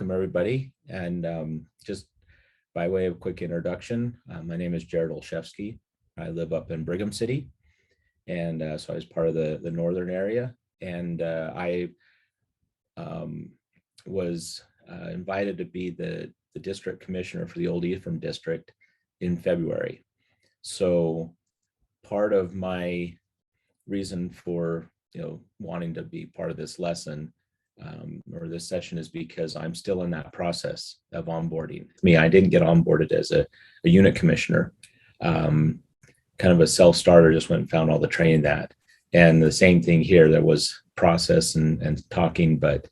welcome everybody. And just by way of quick introduction, my name is Jared Olszewski. I live up in Brigham City. And so I was part of the northern area. And I was invited to be the district commissioner for the Old Ephraim district in February. So part of my reason for wanting to be part of this lesson or this session is because I'm still in that process of onboarding. I didn't get onboarded as a unit commissioner, kind of a self-starter, just went and found all the training that. And the same thing here, there was process and talking, but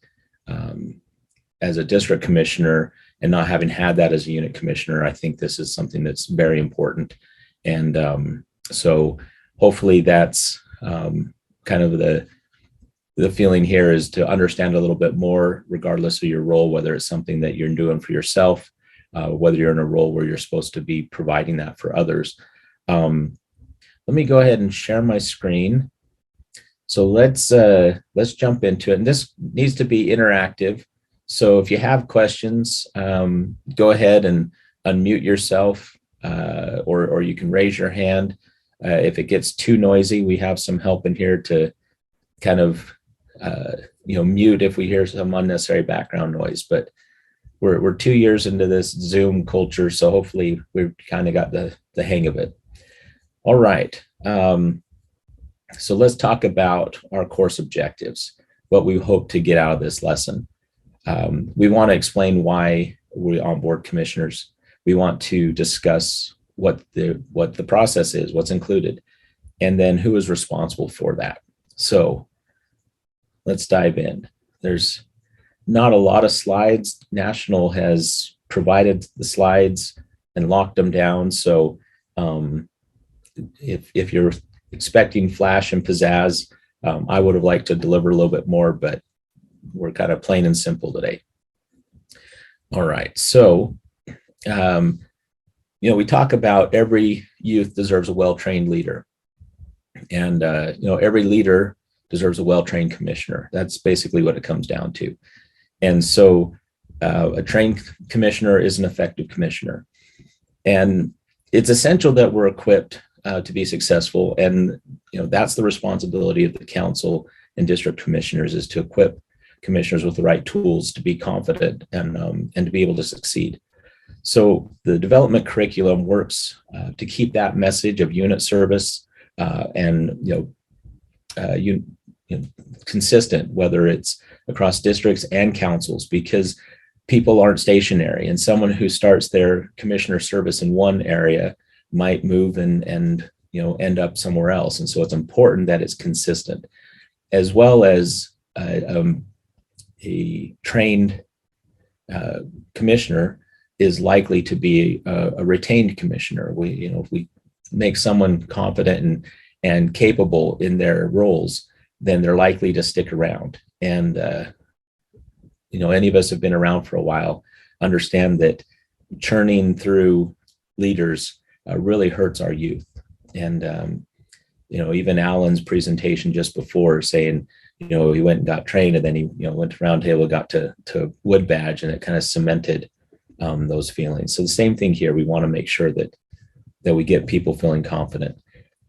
as a district commissioner and not having had that as a unit commissioner, I think this is something that's very important. And so hopefully that's kind of the feeling here is to understand a little bit more, regardless of your role, whether it's something that you're doing for yourself, whether you're in a role where you're supposed to be providing that for others. Let me go ahead and share my screen. So let's jump into it. And this needs to be interactive. So if you have questions, go ahead and unmute yourself, or you can raise your hand. If it gets too noisy, we have some help in here to kind of mute if we hear some unnecessary background noise. But we're 2 years into this Zoom culture, so hopefully we've kind of got the hang of it. All right. So let's talk about our course objectives, what we hope to get out of this lesson. We want to explain why we onboard commissioners. We want to discuss what the process is, what's included, and then who is responsible for that. So let's dive in. There's not a lot of slides. National has provided the slides and locked them down. So if you're expecting flash and pizzazz, I would have liked to deliver a little bit more, but we're kind of plain and simple today. All right. So, we talk about every youth deserves a well-trained leader. And, every leader deserves a well-trained commissioner. That's basically what it comes down to. And so a trained commissioner is an effective commissioner. And it's essential that we're equipped to be successful. And, that's the responsibility of the council and district commissioners, is to equip commissioners with the right tools to be confident and to be able to succeed. So the development curriculum works to keep that message of unit service consistent, whether it's across districts and councils, because people aren't stationary, and someone who starts their commissioner service in one area might move and end up somewhere else. And so it's important that it's consistent, as well as a trained commissioner is likely to be a retained commissioner. If we make someone confident and capable in their roles, then they're likely to stick around. And any of us have been around for a while, understand that churning through leaders really hurts our youth. And even Alan's presentation just before, saying he went and got trained, and then he went to roundtable, got to wood badge, and it kind of cemented those feelings. So the same thing here. We want to make sure that we get people feeling confident.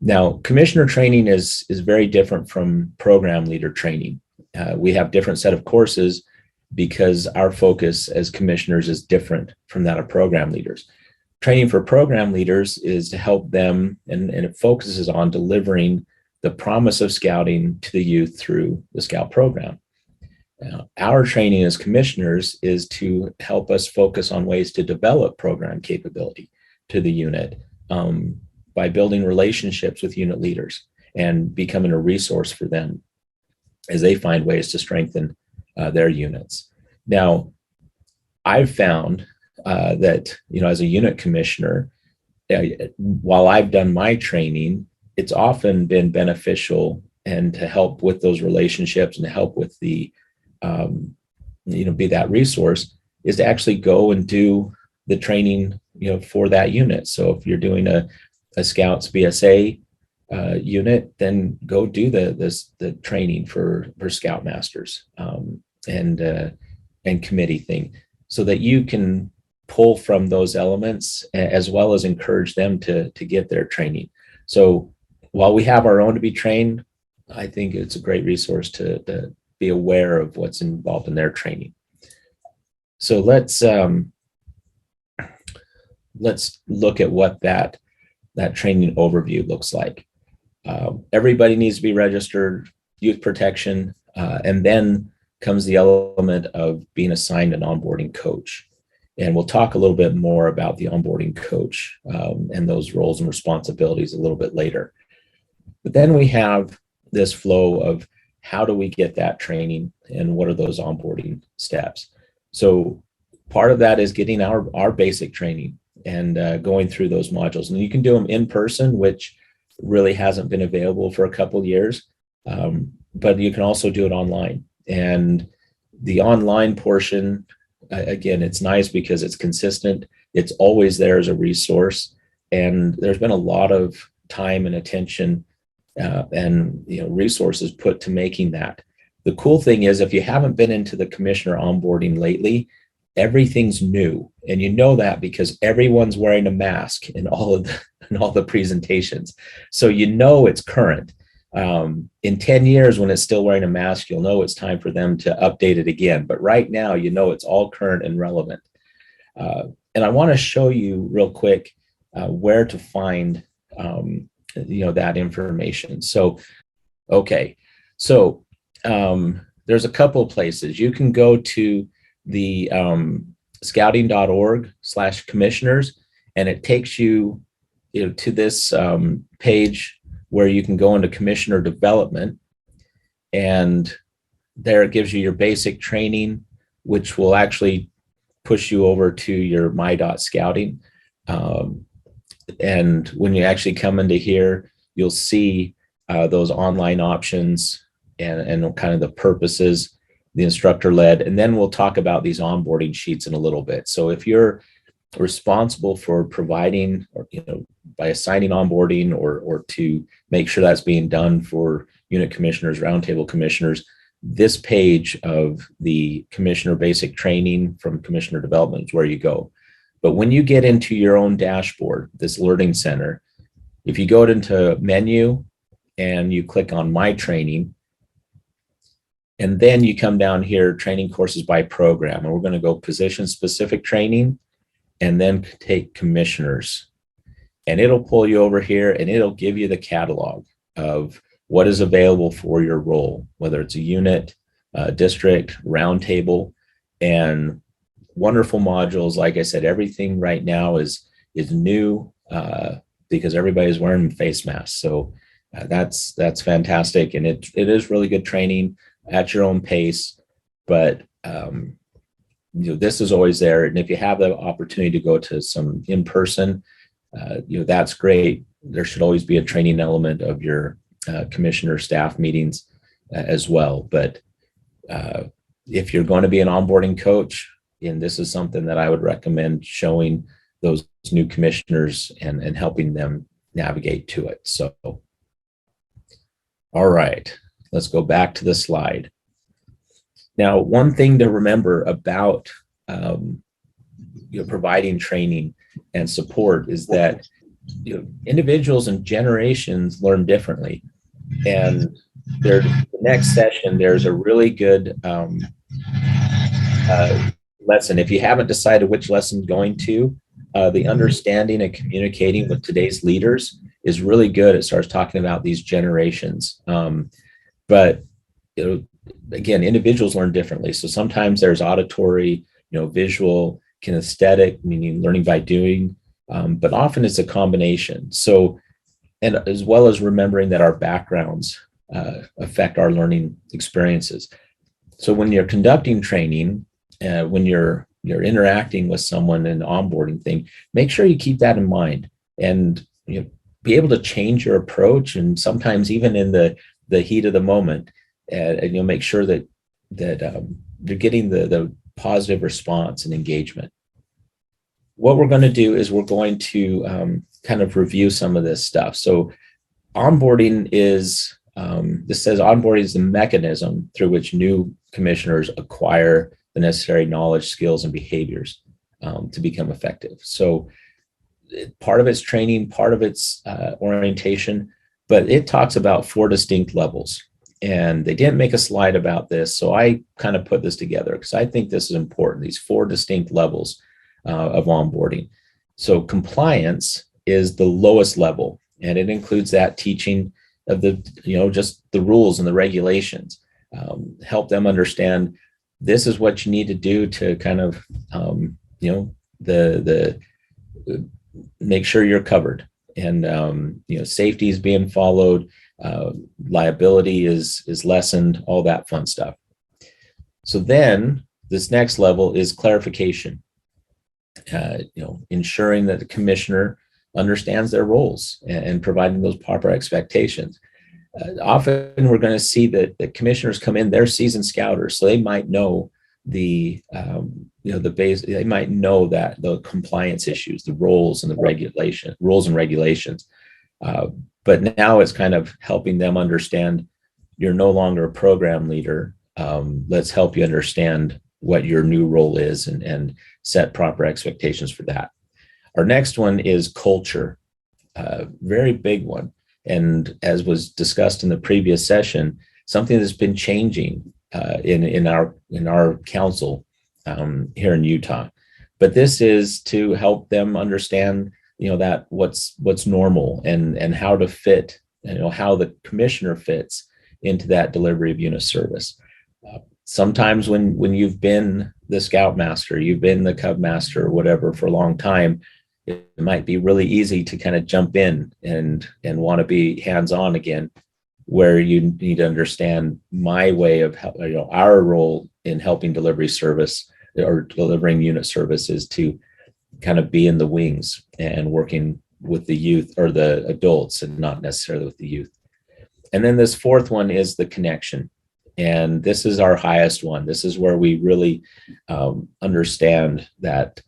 Now, commissioner training is very different from program leader training. We have different set of courses because our focus as commissioners is different from that of program leaders. Training for program leaders is to help them, and it focuses on delivering the promise of scouting to the youth through the scout program. Our training as commissioners is to help us focus on ways to develop program capability to the unit by building relationships with unit leaders and becoming a resource for them as they find ways to strengthen their units. Now, I've found that, as a unit commissioner, while I've done my training, it's often been beneficial and to help with those relationships and to help with the be that resource, is to actually go and do the training, for that unit. So if you're doing a Scouts BSA unit, then go do the training for Scoutmasters and committee thing. so that you can pull from those elements as well as encourage them to get their training. So while we have our own to be trained, I think it's a great resource to be aware of what's involved in their training. So let's look at what that training overview looks like. Everybody needs to be registered, youth protection, and then comes the element of being assigned an onboarding coach. And we'll talk a little bit more about the onboarding coach and those roles and responsibilities a little bit later. But then we have this flow of how do we get that training and what are those onboarding steps. So part of that is getting our basic training and going through those modules. And you can do them in person, which really hasn't been available for a couple of years, but you can also do it online. And the online portion, again, it's nice because it's consistent. It's always there as a resource. And there's been a lot of time and attention and resources put to making that. The cool thing is, if you haven't been into the commissioner onboarding lately, everything's new. And you know that because everyone's wearing a mask in all the presentations. So you know it's current. In 10 years, when it's still wearing a mask, you'll know it's time for them to update it again. But right now, you know it's all current and relevant. And I want to show you real quick where to find that information. So, okay. So there's a couple of places. You can go to the scouting.org/commissioners, and it takes you, to this page where you can go into commissioner development, and there it gives you your basic training, which will actually push you over to your my.scouting. And when you actually come into here, you'll see those online options and kind of the purposes, the instructor led, and then we'll talk about these onboarding sheets in a little bit. So if you're responsible for providing, or by assigning onboarding or to make sure that's being done for unit commissioners, roundtable commissioners, this page of the commissioner basic training from commissioner development is where you go. But when you get into your own dashboard, this learning center, if you go into menu and you click on my training, and then you come down here, training courses by program, and we're going to go position specific training and then take commissioners. And it'll pull you over here and it'll give you the catalog of what is available for your role, whether it's a unit, district, roundtable, and wonderful modules. Like I said, everything right now is new because everybody's wearing face masks. So that's fantastic. And it is really good training at your own pace, but this is always there. And if you have the opportunity to go to some in-person, that's great. There should always be a training element of your commissioner staff meetings as well. But if you're going to be an onboarding coach, and this is something that I would recommend showing those new commissioners and helping them navigate to it. So, all right, let's go back to the slide. Now, one thing to remember about providing training and support is that individuals and generations learn differently. And the next session, there's a really good lesson. If you haven't decided which lesson going to, the understanding and communicating with today's leaders is really good. It starts talking about these generations. But again, individuals learn differently. So sometimes there's auditory, visual, kinesthetic, meaning learning by doing, but often it's a combination. So, and as well as remembering that our backgrounds affect our learning experiences. So when you're conducting training, when you're interacting with someone in the onboarding thing, make sure you keep that in mind and be able to change your approach, and sometimes even in the heat of the moment, and you'll make sure that you're getting the positive response and engagement. What we're going to do is we're going to kind of review some of this stuff. So onboarding this says onboarding is the mechanism through which new commissioners acquire the necessary knowledge, skills, and behaviors to become effective. So part of it's training, part of it's orientation, but it talks about 4 distinct levels. And they didn't make a slide about this, so I kind of put this together because I think this is important, these 4 distinct levels of onboarding. So compliance is the lowest level, and it includes that teaching of the, just the rules and the regulations, help them understand this is what you need to do to kind of, the make sure you're covered, and safety is being followed, liability is lessened, all that fun stuff. So then this next level is clarification, ensuring that the commissioner understands their roles and providing those proper expectations. Often we're going to see that the commissioners come in, they're seasoned scouters, so they might know the base, they might know that the compliance issues, the rules and regulations. But now it's kind of helping them understand you're no longer a program leader. Let's help you understand what your new role is and set proper expectations for that. Our next one is culture, very big one. And as was discussed in the previous session, something that's been changing in our council here in Utah. But this is to help them understand, that what's normal and how to fit, how the commissioner fits into that delivery of unit service. Sometimes when you've been the scoutmaster, you've been the cub master or whatever for a long time, it might be really easy to kind of jump in and want to be hands-on again, where you need to understand my way of how, our role in helping delivery service or delivering unit service is to kind of be in the wings and working with the youth or the adults and not necessarily with the youth. And then this 4th one is the connection. And this is our highest one. This is where we really understand that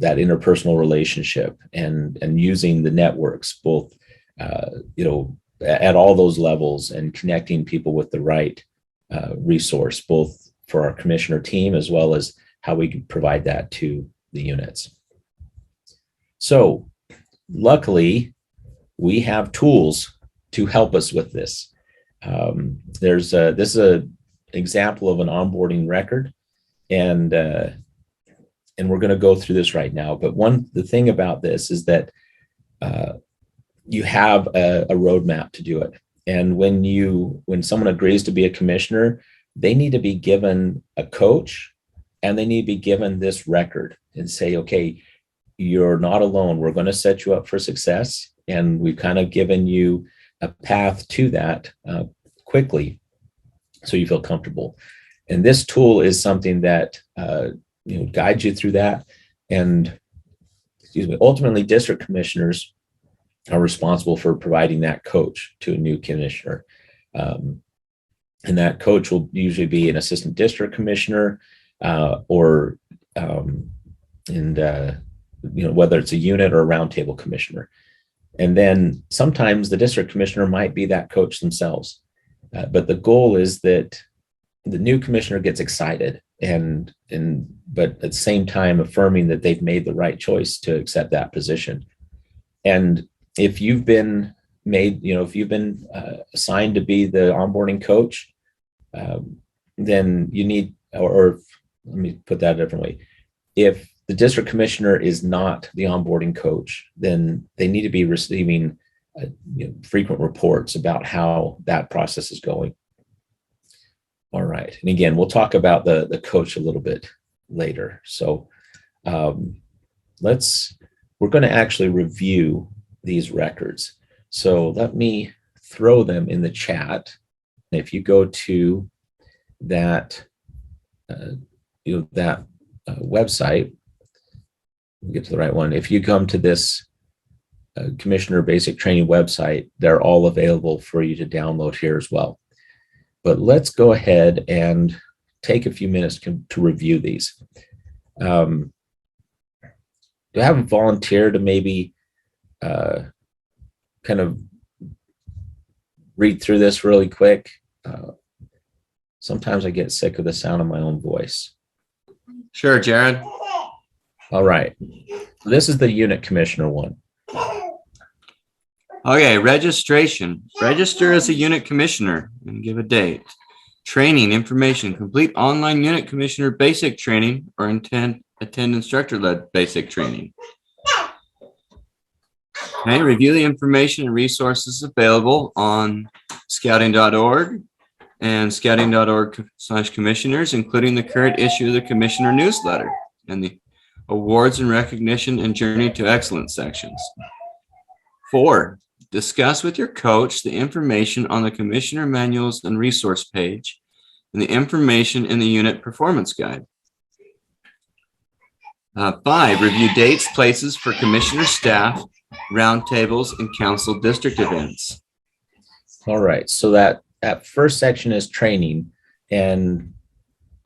interpersonal relationship and using the networks, both, at all those levels, and connecting people with the right resource, both for our commissioner team as well as how we can provide that to the units. So luckily, we have tools to help us with this. This is an example of an onboarding record, and we're going to go through this right now. But the thing about this is that you have a roadmap to do it. And when someone agrees to be a commissioner, they need to be given a coach, and they need to be given this record and say, okay, you're not alone. We're going to set you up for success. And we've kind of given you a path to that quickly, so you feel comfortable. And this tool is something that guides you through that. And ultimately, district commissioners are responsible for providing that coach to a new commissioner. And that coach will usually be an assistant district commissioner whether it's a unit or a roundtable commissioner. And then sometimes the district commissioner might be that coach themselves. But the goal is that the new commissioner gets excited but at the same time affirming that they've made the right choice to accept that position. And if you've been assigned to be the onboarding coach, then you need, or let me put that a different way. If the district commissioner is not the onboarding coach, then they need to be receiving frequent reports about how that process is going. All right. And again, we'll talk about the coach a little bit later. So we're going to actually review these records. So let me throw them in the chat. If you go to that, website, we'll get to the right one. If you come to this Commissioner Basic Training website, they're all available for you to download here as well. But let's go ahead and take a few minutes to review these. Do I have a volunteer to maybe kind of read through this really quick? Sometimes I get sick of the sound of my own voice. Sure, Jared. All right. This is the unit commissioner one. Okay, registration. Register as a unit commissioner and give a date. Training information. Complete online unit commissioner basic training or attend instructor-led basic training. Okay, review the information and resources available on scouting.org and scouting.org/commissioners, including the current issue of the commissioner newsletter and the awards and recognition and journey to excellence sections. 4, discuss with your coach the information on the commissioner manuals and resource page and the information in the unit performance guide. 5, review dates, places for commissioner staff, roundtables, and council district events. All right. So that first section is training. And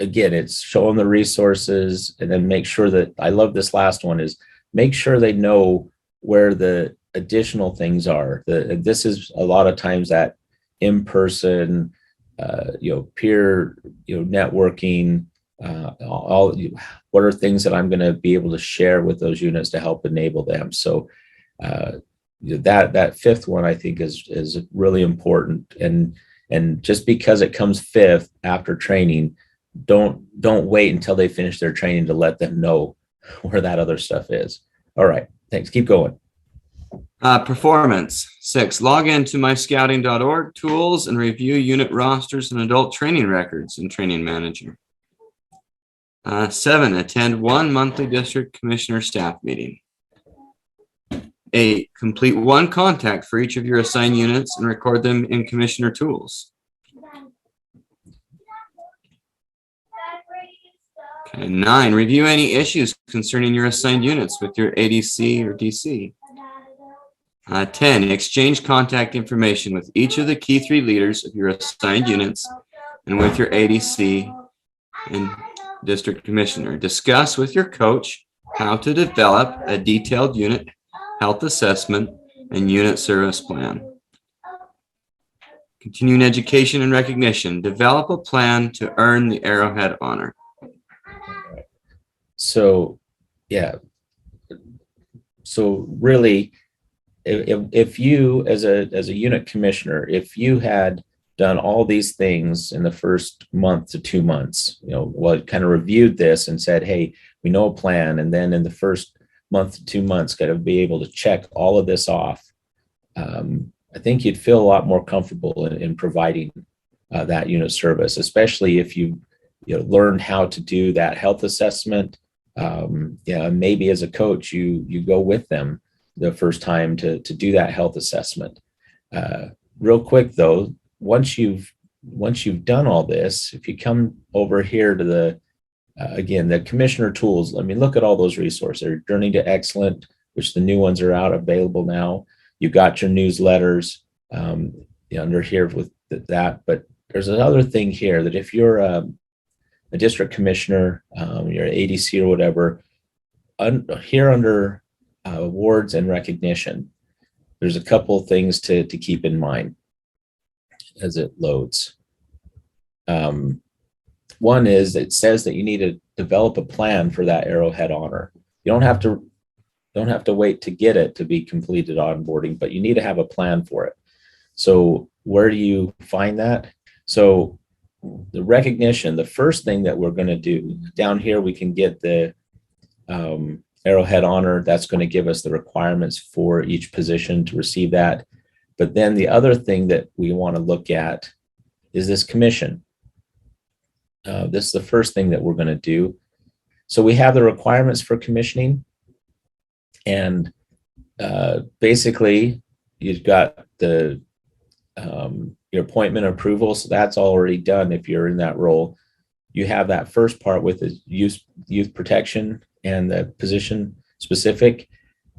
again, it's showing the resources, and then make sure that, I love this last one, is make sure they know where the additional things are. This is a lot of times that in-person, peer, networking, what are things that I'm going to be able to share with those units to help enable them. So that fifth one I think is really important. And just because it comes fifth after training, don't wait until they finish their training to let them know where that other stuff is. All right, thanks. Keep going. Performance. 6, log into myscouting.org tools and review unit rosters and adult training records in Training Manager. 7, attend one monthly district commissioner staff meeting. 8, complete one contact for each of your assigned units and record them in commissioner tools. Okay, 9, review any issues concerning your assigned units with your ADC or DC. 10, exchange contact information with each of the key 3 leaders of your assigned units and with your ADC and district commissioner. Discuss with your coach how to develop a detailed unit health assessment and unit service plan. Continuing education and recognition. Develop a plan to earn the Arrowhead honor. So, yeah. So really, if you, as a unit commissioner, if you had done all these things in the first month to 2 months, kind of reviewed this and said, hey, we know a plan, and then in the first month to 2 months, got to be able to check all of this off, I think you'd feel a lot more comfortable in providing that unit service, especially if you learned how to do that health assessment. Maybe as a coach, you go with them the first time to do that health assessment. Real quick though, once you've done all this, if you come over here to the commissioner tools, look at all those resources. Journey to Excellent, which the new ones are out available now. You got your newsletters under here with that, but there's another thing here that if you're a district commissioner, you're ADC or whatever, here under awards and recognition, there's a couple of things to keep in mind as it loads. One is it says that you need to develop a plan for that Arrowhead honor. You don't have to wait to get it to be completed onboarding, but you need to have a plan for it. So where do you find that? So the recognition, the first thing that we're going to do down here, we can get the Arrowhead honor. That's going to give us the requirements for each position to receive that. But then the other thing that we want to look at is this commission. This is the first thing that we're going to do. So we have the requirements for commissioning, and basically you've got the your appointment approval. So that's already done if you're in that role. You have that first part with the youth protection and the position specific,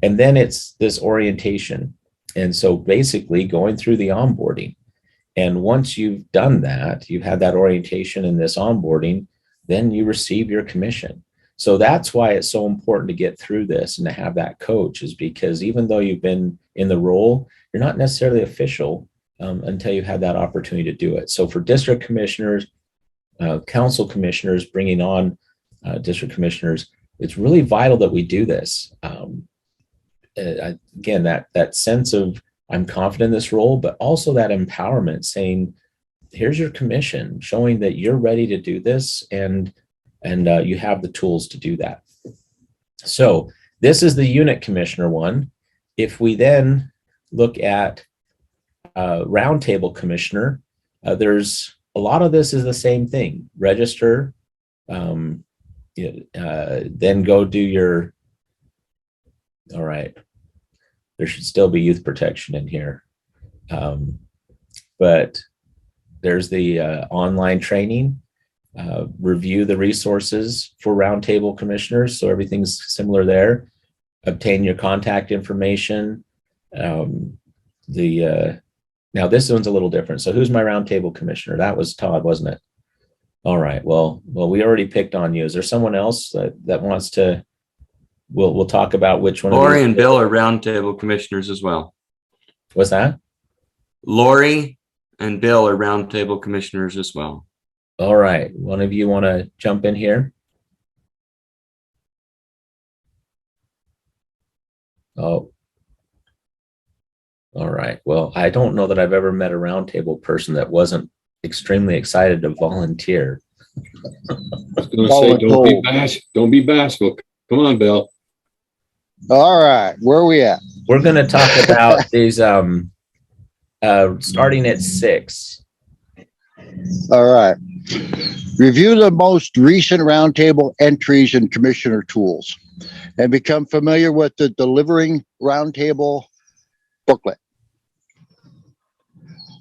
and then it's this orientation. And so basically going through the onboarding. And once you've done that, you've had that orientation and this onboarding, then you receive your commission. So that's why it's so important to get through this and to have that coach, is because even though you've been in the role, you're not necessarily official until you've had that opportunity to do it. So for district commissioners, council commissioners, bringing on district commissioners, it's really vital that we do this. Again, that sense of I'm confident in this role, but also that empowerment, saying, here's your commission, showing that you're ready to do this, and you have the tools to do that. So this is the unit commissioner one. If we then look at roundtable commissioner, there's a lot of this is the same thing. Register, then go do your, all right, there should still be youth protection in here. But there's the online training, review the resources for roundtable commissioners. So everything's similar there. Obtain your contact information. Now this one's a little different. So who's my roundtable commissioner? That was Todd, wasn't it? All right. Well, we already picked on you. Is there someone else that wants to? We'll talk about which one. Lori and Bill are roundtable commissioners as well. What's that? Lori and Bill are roundtable commissioners as well. All right. One of you want to jump in here? Oh. All right. Well, I don't know that I've ever met a roundtable person that wasn't extremely excited to volunteer. I was going to say, don't be bashful. Come on, Bill. All right, where are we at? We're going to talk about these starting at 6. All right. Review the most recent roundtable entries and commissioner tools and become familiar with the Delivering Roundtable booklet.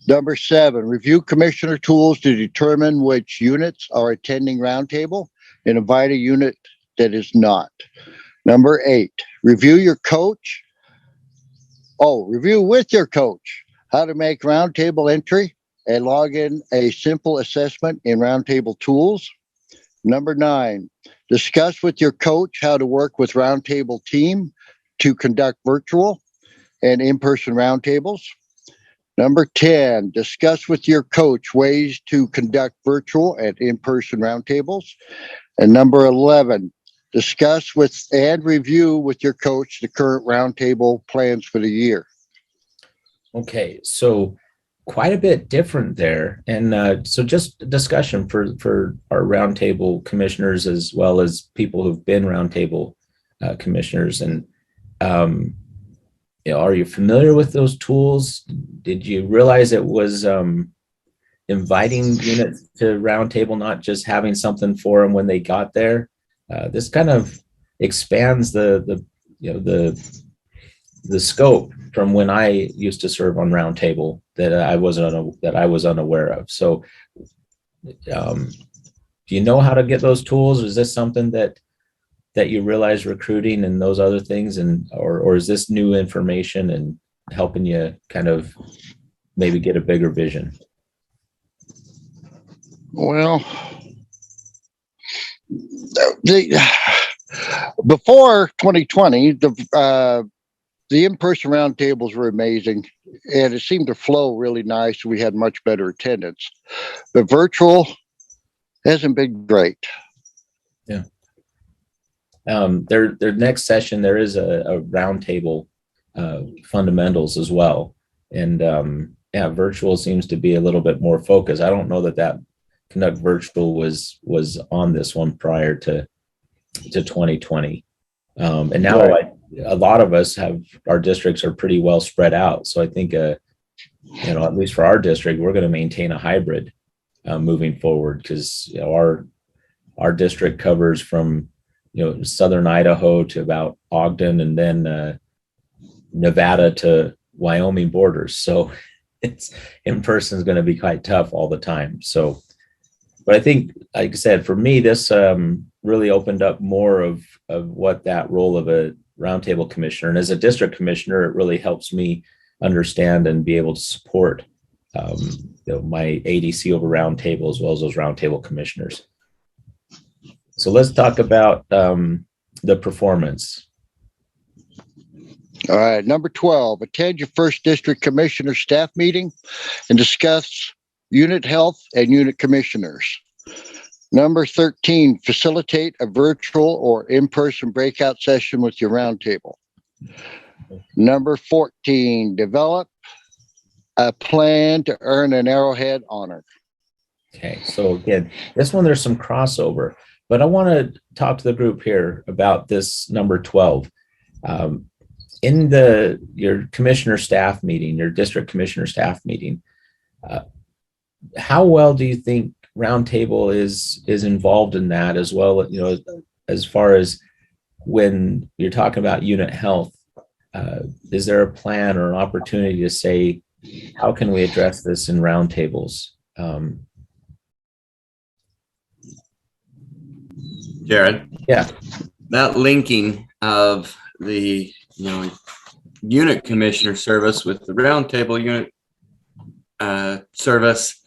Number 7, review commissioner tools to determine which units are attending roundtable and invite a unit that is not. Number 8, review your coach. Review with your coach how to make roundtable entry and log in a simple assessment in roundtable tools. Number 9, discuss with your coach how to work with roundtable team to conduct virtual and in-person roundtables. Number 10, discuss with your coach ways to conduct virtual and in-person roundtables. And number 11, discuss with and review with your coach the current roundtable plans for the year. Okay, so quite a bit different there. And so just a discussion for our roundtable commissioners, as well as people who've been roundtable commissioners. And are you familiar with those tools? Did you realize it was inviting units to roundtable, not just having something for them when they got there? This kind of expands the scope from when I used to serve on roundtable that I was unaware of. So, do you know how to get those tools? Is this something that you realize recruiting and those other things, or is this new information and helping you kind of maybe get a bigger vision? Well, before 2020, the in-person roundtables were amazing, and it seemed to flow really nice. We had much better attendance. The virtual hasn't been great. Yeah. Their next session, there is a roundtable fundamentals as well, and virtual seems to be a little bit more focused. I don't know that conduct virtual was on this one prior to 2020, and now right. A lot of us our districts are pretty well spread out. So I think at least for our district, we're going to maintain a hybrid moving forward, because our district covers from southern Idaho to about Ogden, and then Nevada to Wyoming borders. So it's in person is going to be quite tough all the time. So, but I think, like I said, for me, this really opened up more of what that role of a roundtable commissioner, and as a district commissioner, it really helps me understand and be able to support my ADC over roundtable, as well as those roundtable commissioners. So let's talk about the performance. All right, number 12, attend your first district commissioner staff meeting and discuss unit health and unit commissioners. Number 13, facilitate a virtual or in-person breakout session with your roundtable. Number 14, develop a plan to earn an Arrowhead honor. Okay, so again, this one, there's some crossover, but I want to talk to the group here about this number 12. In your commissioner staff meeting, your district commissioner staff meeting, how well do you think Roundtable is involved in that as well? You know, as far as when you're talking about unit health, is there a plan or an opportunity to say, how can we address this in roundtables? Jared? Yeah. That linking of the, unit commissioner service with the roundtable unit service,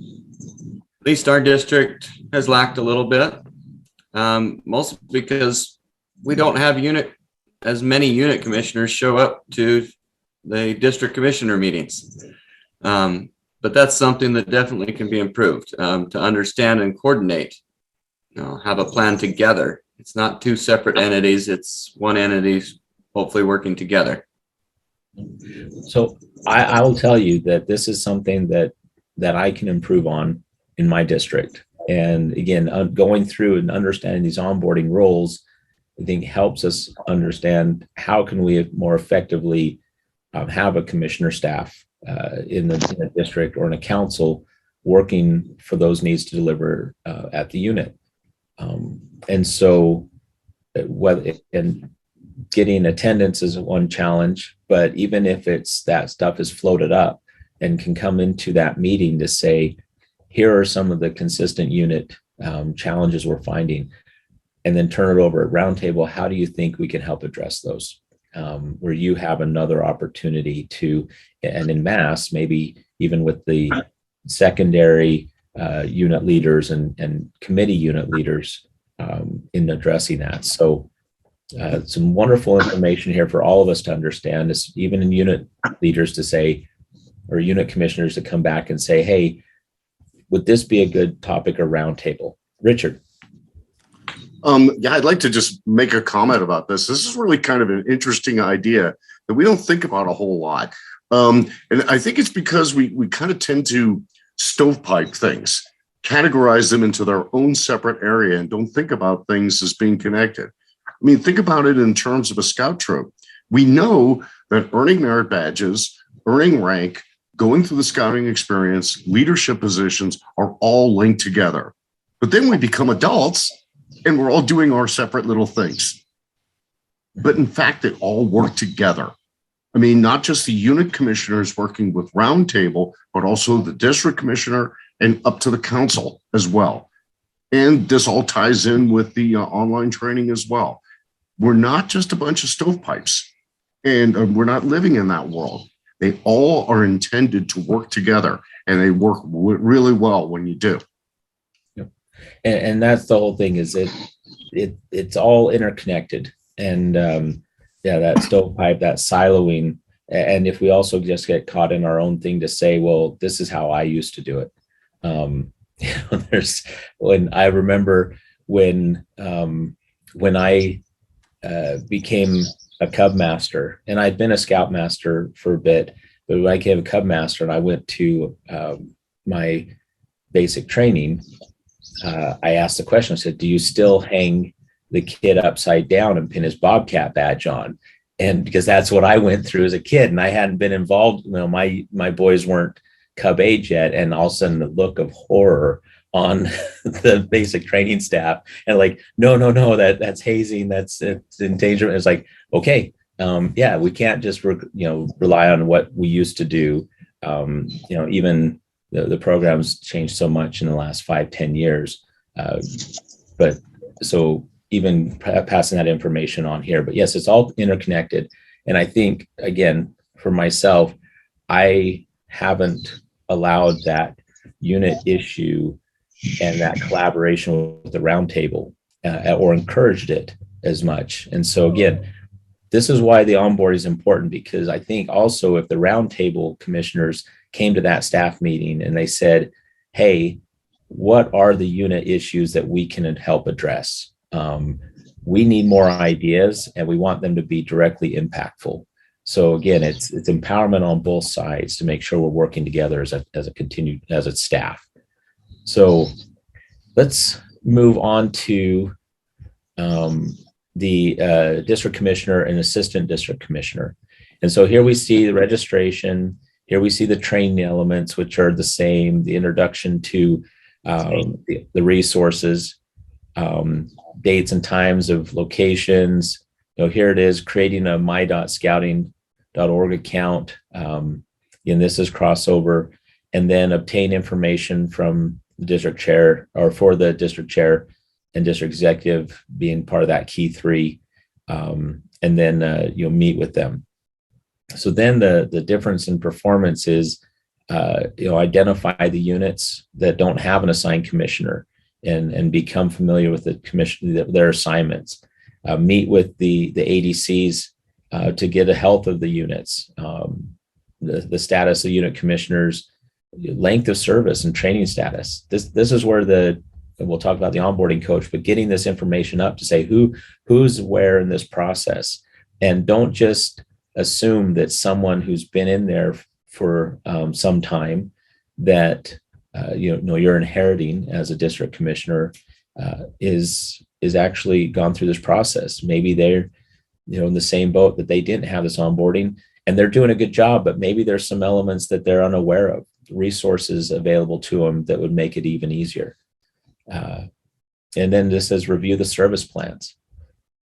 at least our district has lacked a little bit, mostly because we don't have as many unit commissioners show up to the district commissioner meetings. But that's something that definitely can be improved, to understand and coordinate, have a plan together. It's not two separate entities, it's one entity hopefully working together. So I will tell you that this is something that I can improve on in my district. And again, going through and understanding these onboarding roles, I think helps us understand how can we more effectively have a commissioner staff in the district or in a council working for those needs to deliver at the unit. And so and getting attendance is one challenge, but even if that stuff is floated up and can come into that meeting to say, here are some of the consistent unit challenges we're finding, and then turn it over at roundtable. How do you think we can help address those? Where you have another opportunity to, and in mass, maybe even with the secondary unit leaders and committee unit leaders in addressing that. So some wonderful information here for all of us to understand, is even in unit leaders to say, or unit commissioners to come back and say, hey, would this be a good topic or roundtable? Richard. Yeah, I'd like to just make a comment about this. This is really kind of an interesting idea that we don't think about a whole lot. And I think it's because we kind of tend to stovepipe things, categorize them into their own separate area, and don't think about things as being connected. I mean, think about it in terms of a scout troop. We know that earning merit badges, earning rank, going through the scouting experience, leadership positions are all linked together. But then we become adults and we're all doing our separate little things. But in fact, they all work together. I mean, not just the unit commissioners working with roundtable, but also the district commissioner and up to the council as well. And this all ties in with the online training as well. We're not just a bunch of stovepipes, and we're not living in that world. They all are intended to work together, and they work really well when you do. Yep. And that's the whole thing, is it's all interconnected. And that stovepipe, that siloing. And if we also just get caught in our own thing to say, well, this is how I used to do it. I remember when I became a Cub Master, and I'd been a Scout Master for a bit, but when I became a Cub Master and I went to my basic training, I asked the question, I said, do you still hang the kid upside down and pin his Bobcat badge on? And because that's what I went through as a kid, and I hadn't been involved, my boys weren't Cub age yet, and all of a sudden the look of horror on the basic training staff, and like, no, that's hazing, it's endangerment. It's like, okay, we can't just rely on what we used to do. Even the program's changed so much in the last 5-10 years, but so even passing that information on here. But yes, it's all interconnected. And I think, again, for myself, I haven't allowed that unit issue and that collaboration with the roundtable or encouraged it as much. And so again, this is why the onboard is important, because I think also if the roundtable commissioners came to that staff meeting and they said, hey, what are the unit issues that we can help address? We need more ideas, and we want them to be directly impactful. So again, it's empowerment on both sides to make sure we're working together as a staff. So let's move on to the district commissioner and assistant district commissioner. And so here we see the registration. Here we see the training elements, which are the same, the introduction to the resources, dates and times of locations. Here it is, creating a my.scouting.org account. And this is crossover. And then obtain information from the district chair, or for the district chair and district executive being part of that key three. And then meet with them. So then the difference in performance is, identify the units that don't have an assigned commissioner and become familiar with the commission, their assignments. Meet with the ADCs to get a health of the units, the status of unit commissioners, length of service and training status. This is where we'll talk about the onboarding coach, but getting this information up to say who's where in this process, and don't just assume that someone who's been in there for some time that you're inheriting as a district commissioner is actually gone through this process. Maybe they're in the same boat, that they didn't have this onboarding and they're doing a good job, but maybe there's some elements that they're unaware of, resources available to them that would make it even easier. And then this says review the service plans.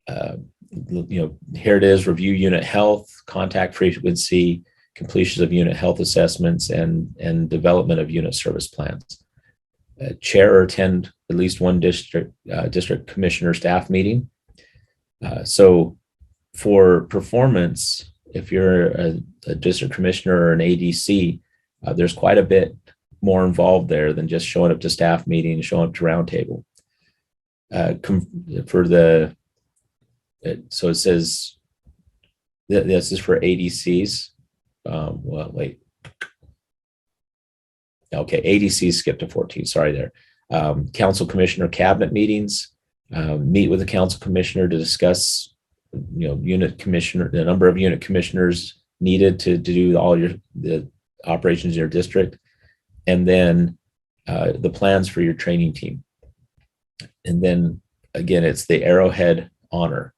Here it is, review unit health, contact frequency, completion of unit health assessments, and development of unit service plans. Chair or attend at least one district commissioner staff meeting. So for performance, if you're a district commissioner or an ADC, there's quite a bit more involved there than just showing up to staff meetings, showing up to roundtable. So it says that this is for ADCs. Okay, ADCs skipped to 14. Sorry there. Council commissioner cabinet meetings. Meet with the council commissioner to discuss, unit commissioner, the number of unit commissioners needed to do all the operations in your district, and then the plans for your training team. And then again, it's the Arrowhead honor.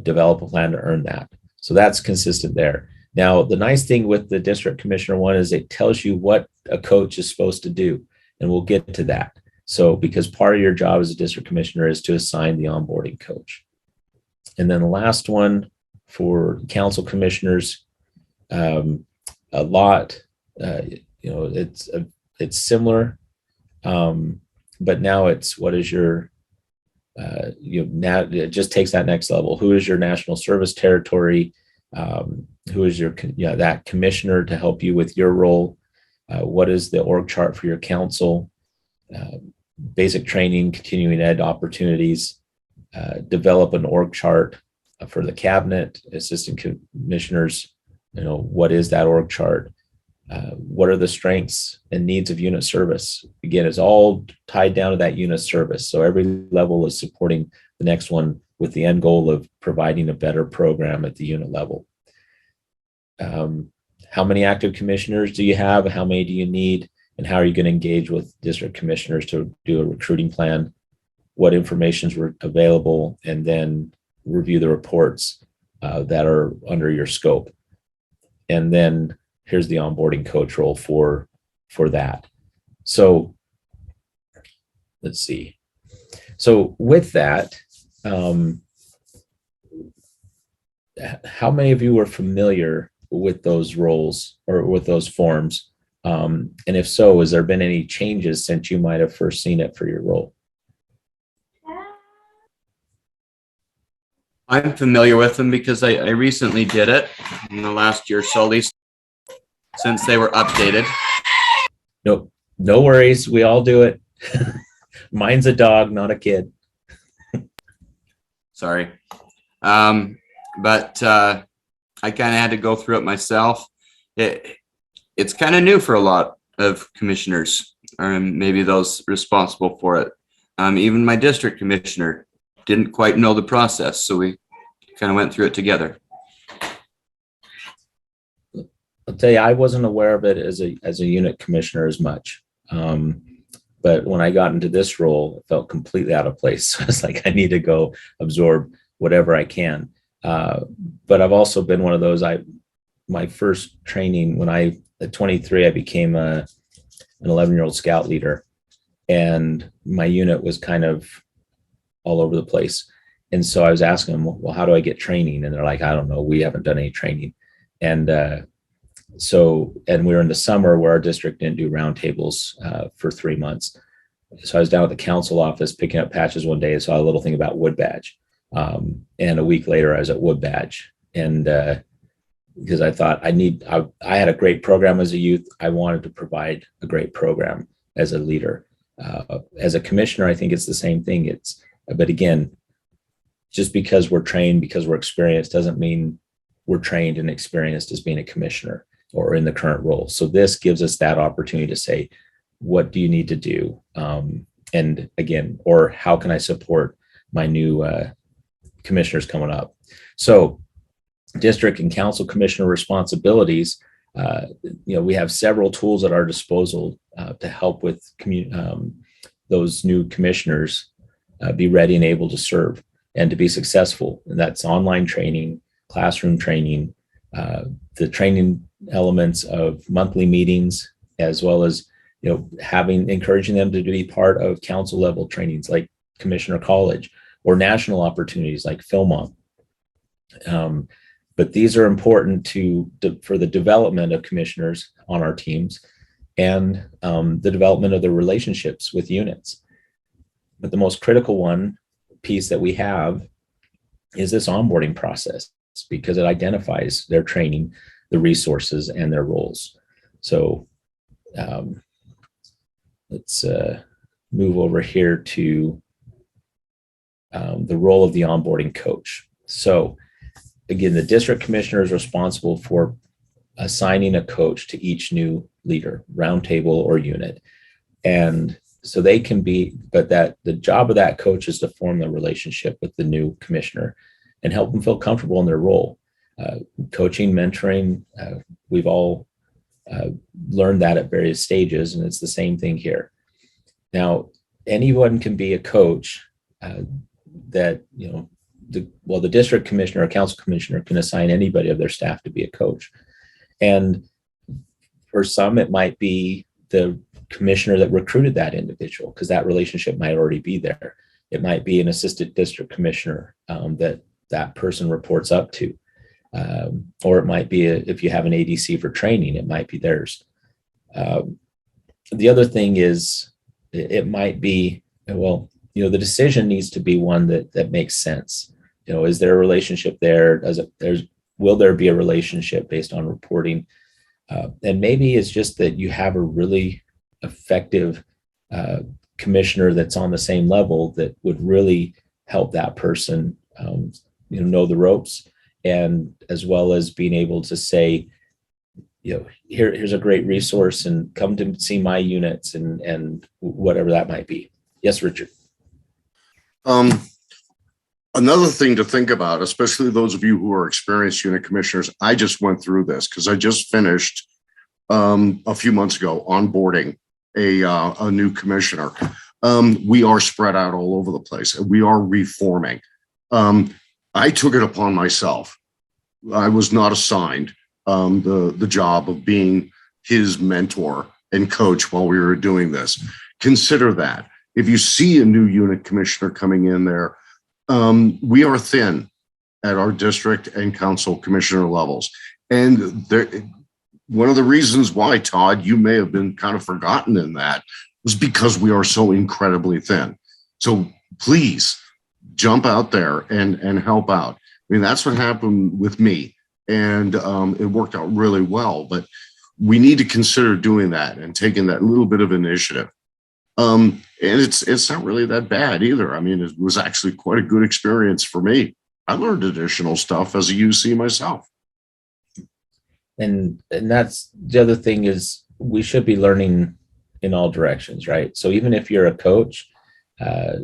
Develop a plan to earn that. So that's consistent there. Now, the nice thing with the district commissioner one is it tells you what a coach is supposed to do, and we'll get to that. So because part of your job as a district commissioner is to assign the onboarding coach. And then the last one for council commissioners, a lot, it's similar, but now it's what is your now it just takes that next level. Who is your national service territory? Who is your that commissioner to help you with your role? What is the org chart for your council? Basic training, continuing ed opportunities. Develop an org chart for the cabinet, assistant commissioners. What is that org chart? What are the strengths and needs of unit service? Again, it's all tied down to that unit service. So every level is supporting the next one with the end goal of providing a better program at the unit level. How many active commissioners do you have? How many do you need? And how are you going to engage with district commissioners to do a recruiting plan? What information is available? And then review the reports that are under your scope. And then here's the onboarding coach role for that. So let's see. So with that, how many of you are familiar with those roles or with those forms? And if so, has there been any changes since you might have first seen it for your role? I'm familiar with them because I recently did it in the last year, so at least since they were updated. Nope, no worries. We all do it. Mine's a dog, not a kid. Sorry. But I kind of had to go through it myself. It's kind of new for a lot of commissioners. or maybe those responsible for it. Even my district commissioner didn't quite know the process, so we kind of went through it together. I'll tell you, I wasn't aware of it as a unit commissioner as much. But when I got into this role, it felt completely out of place. So it's like, I need to go absorb whatever I can. But I've also been one of those, my first training at 23, I became an 11-year-old scout leader, and my unit was kind of all over the place. And so I was asking them, well, how do I get training? And they're like, I don't know. We haven't done any training. And we were in the summer where our district didn't do roundtables for 3 months. So I was down at the council office picking up patches one day and saw a little thing about wood badge. And a week later, I was at wood badge. And because I thought I had a great program as a youth. I wanted to provide a great program as a leader. As a commissioner, I think it's the same thing. But again, just because we're trained, because we're experienced, doesn't mean we're trained and experienced as being a commissioner or in the current role. So this gives us that opportunity to say, what do you need to do? And again, or how can I support my new commissioners coming up? So district and council commissioner responsibilities, we have several tools at our disposal to help with those new commissioners be ready and able to serve and to be successful. And that's online training, classroom training, the training elements of monthly meetings, as well as encouraging them to be part of council level trainings like Commissioner College or national opportunities like Philmont. But these are important for the development of commissioners on our teams and the development of the relationships with units. But the most critical piece that we have is this onboarding process, because it identifies their training, the resources, and their roles. So let's move over here to the role of the onboarding coach. So again, the district commissioner is responsible for assigning a coach to each new leader, roundtable or unit. And so they can but the job of that coach is to form the relationship with the new commissioner and help them feel comfortable in their role. Coaching, mentoring, we've all learned that at various stages, and it's the same thing here. Now, anyone can be a coach the district commissioner or council commissioner can assign anybody of their staff to be a coach. And for some, it might be the commissioner that recruited that individual, because that relationship might already be there. It might be an assistant district commissioner that person reports up to. Or it might be, if you have an ADC for training, it might be theirs. The other thing is, it might be, the decision needs to be one that makes sense. Is there a relationship there? Will there be a relationship based on reporting? And maybe it's just that you have a really effective commissioner that's on the same level that would really help that person, know the ropes, and as well as being able to say, here's a great resource, and come to see my units and whatever that might be. Yes, Richard. Another thing to think about, especially those of you who are experienced unit commissioners, I just went through this because I just finished a few months ago onboarding a new commissioner. We are spread out all over the place. We are reforming. I took it upon myself. I was not assigned the job of being his mentor and coach while we were doing this. Consider that. If you see a new unit commissioner coming in there, we are thin at our district and council commissioner levels. And one of the reasons why, Todd, you may have been kind of forgotten in that, was because we are so incredibly thin. So please jump out there and help out. I mean, that's what happened with me, and it worked out really well. But we need to consider doing that and taking that little bit of initiative. And it's not really that bad either. I mean, it was actually quite a good experience for me. I learned additional stuff as a UC myself. And that's the other thing, is we should be learning in all directions, right? So even if you're a coach,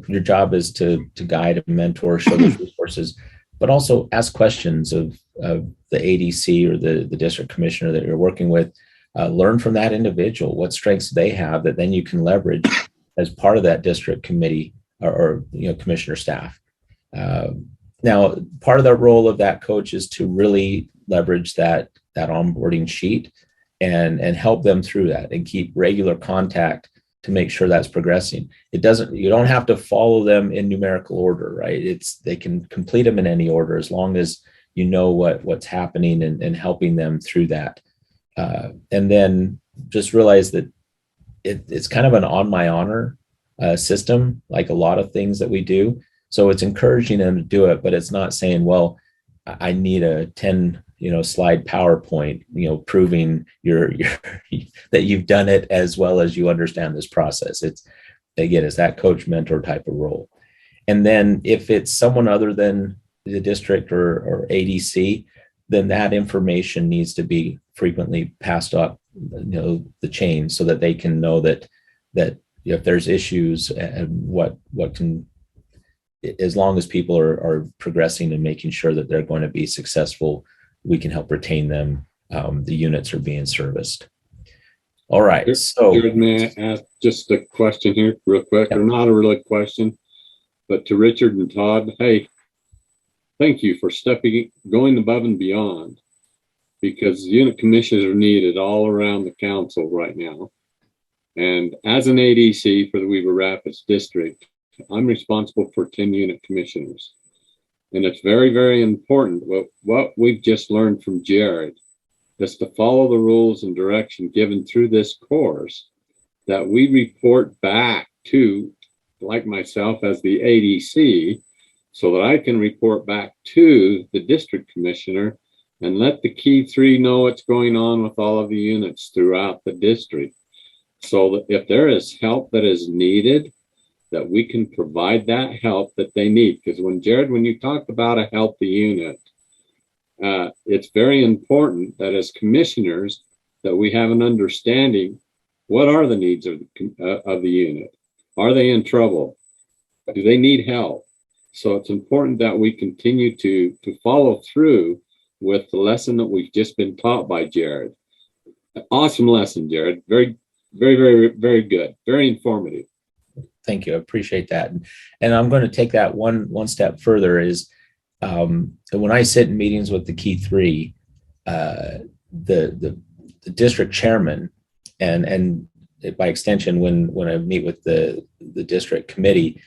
your job is to guide and mentor, show those resources, but also ask questions of the ADC or the district commissioner that you're working with. Learn from that individual what strengths they have that then you can leverage as part of that district committee or commissioner staff. Now, part of the role of that coach is to really leverage that onboarding sheet and help them through that and keep regular contact to make sure that's progressing. You don't have to follow them in numerical order, right? They can complete them in any order as long as you know what's happening and helping them through that. And then just realize that it's kind of an on my honor system, like a lot of things that we do. So it's encouraging them to do it, but it's not saying, well, I need a 10 slide PowerPoint, proving that you've done it as well as you understand this process. It's that coach mentor type of role. And then if it's someone other than the district or ADC, then that information needs to be frequently passed up, the chain, so that they can know that if there's issues and what can, as long as people are progressing and making sure that they're going to be successful, we can help retain them. The units are being serviced. All right. So, Jared, may I ask just a question here real quick, or not a really question, but to Richard and Todd, hey, thank you for going above and beyond, because unit commissioners are needed all around the council right now. And as an ADC for the Weaver Rapids district, I'm responsible for 10 unit commissioners. And it's very, very important what we've just learned from Jared is to follow the rules and direction given through this course, that we report back to, like myself as the ADC, so that I can report back to the district commissioner and let the key three know what's going on with all of the units throughout the district. So that if there is help that is needed, that we can provide that help that they need. Because when you talk about a healthy unit, it's very important that as commissioners that we have an understanding, what are the needs of the unit? Are they in trouble? Do they need help? So it's important that we continue to follow through with the lesson that we've just been taught by Jared. An awesome lesson, Jared. Very, very, very, very good. Very informative. Thank you. I appreciate that. And I'm going to take that one step further is when I sit in meetings with the key three, the district chairman and by extension, when I meet with the district committee,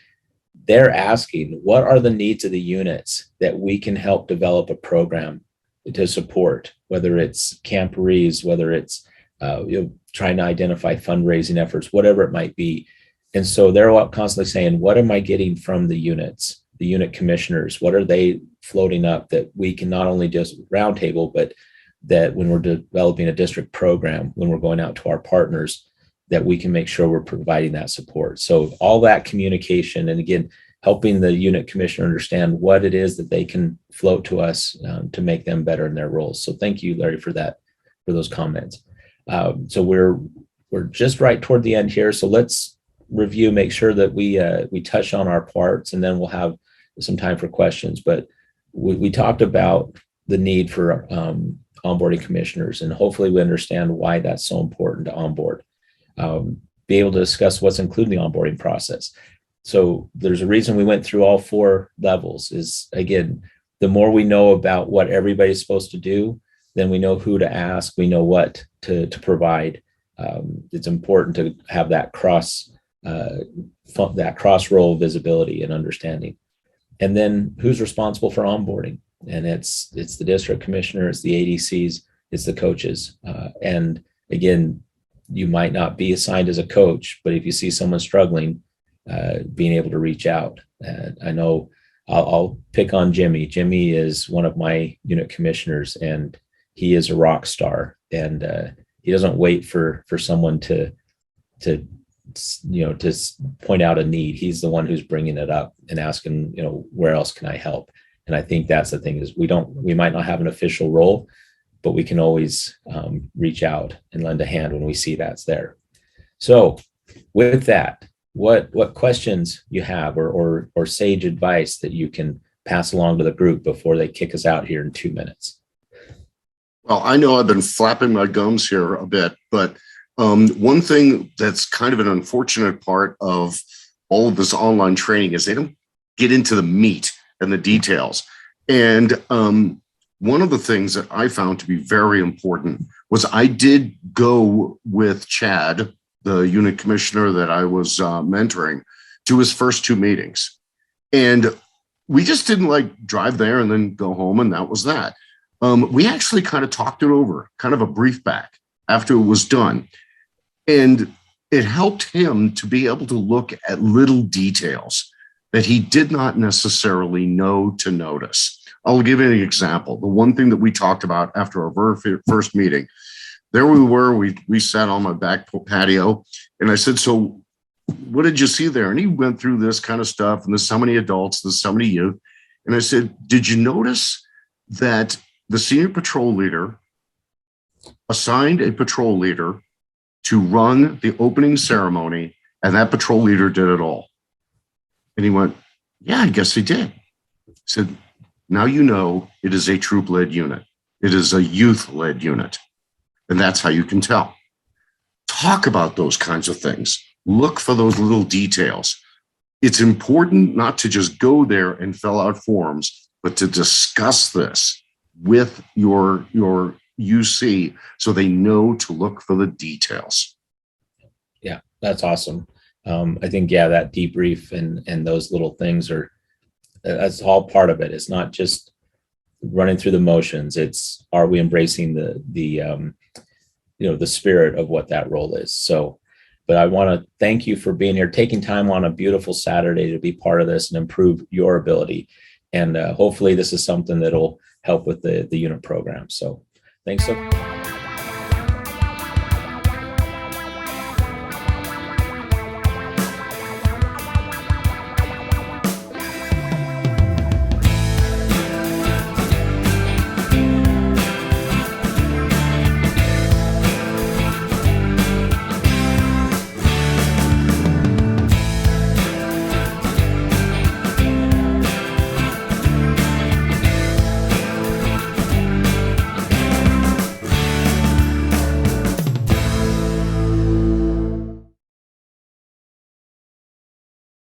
they're asking, what are the needs of the units that we can help develop a program to support, whether it's camporees, whether it's trying to identify fundraising efforts, whatever it might be. And so they're constantly saying, what am I getting from the units, the unit commissioners? What are they floating up that we can not only just roundtable, but that when we're developing a district program, when we're going out to our partners, that we can make sure we're providing that support. So all that communication, and again, helping the unit commissioner understand what it is that they can float to us to make them better in their roles. So thank you, Larry, for those comments. So we're just right toward the end here. So let's review, make sure that we touch on our parts, and then we'll have some time for questions. But we talked about the need for onboarding commissioners, and hopefully we understand why that's so important to onboard. Be able to discuss what's included in the onboarding process. So there's a reason we went through all 4 levels is, again, the more we know about what everybody's supposed to do, then we know who to ask, we know what to provide. It's important to have that cross role visibility and understanding. And then who's responsible for onboarding? And it's the district commissioner, it's the ADCs, it's the coaches. And again, you might not be assigned as a coach, but if you see someone struggling, being able to reach out. I know I'll pick on Jimmy. Jimmy is one of my unit commissioners, and he is a rock star. And he doesn't wait for someone to point out a need. He's the one who's bringing it up and asking, where else can I help? And I think that's the thing is we might not have an official role, but we can always reach out and lend a hand when we see that's there. So with that, what questions you have or sage advice that you can pass along to the group before they kick us out here in 2 minutes? Well, I know I've been flapping my gums here a bit, but one thing that's kind of an unfortunate part of all of this online training is they don't get into the meat and the details. And one of the things that I found to be very important was I did go with Chad, the unit commissioner that I was mentoring, to his first 2 meetings. And we just didn't like drive there and then go home, and that was that. We actually kind of talked it over, kind of a brief back after it was done. And it helped him to be able to look at little details that he did not necessarily know to notice. I'll give you an example. The one thing that we talked about after our very first meeting, there we were, we sat on my back patio, and I said, so what did you see there? And he went through this kind of stuff, and there's so many adults, there's so many youth. And I said, did you notice that the senior patrol leader assigned a patrol leader to run the opening ceremony, and that patrol leader did it all? And he went, yeah, I guess he did. I said, now you know it is a troop-led unit. It is a youth-led unit. And that's how you can tell. Talk about those kinds of things. Look for those little details. It's important not to just go there and fill out forms, but to discuss this with your UC so they know to look for the details. Yeah, that's awesome. I think, yeah, that debrief and those little things that's all part of it. It's not just running through the motions. It's, are we embracing the spirit of what that role is? So, but I want to thank you for being here, taking time on a beautiful Saturday to be part of this and improve your ability. And hopefully this is something that'll help with the unit program. So thanks so much.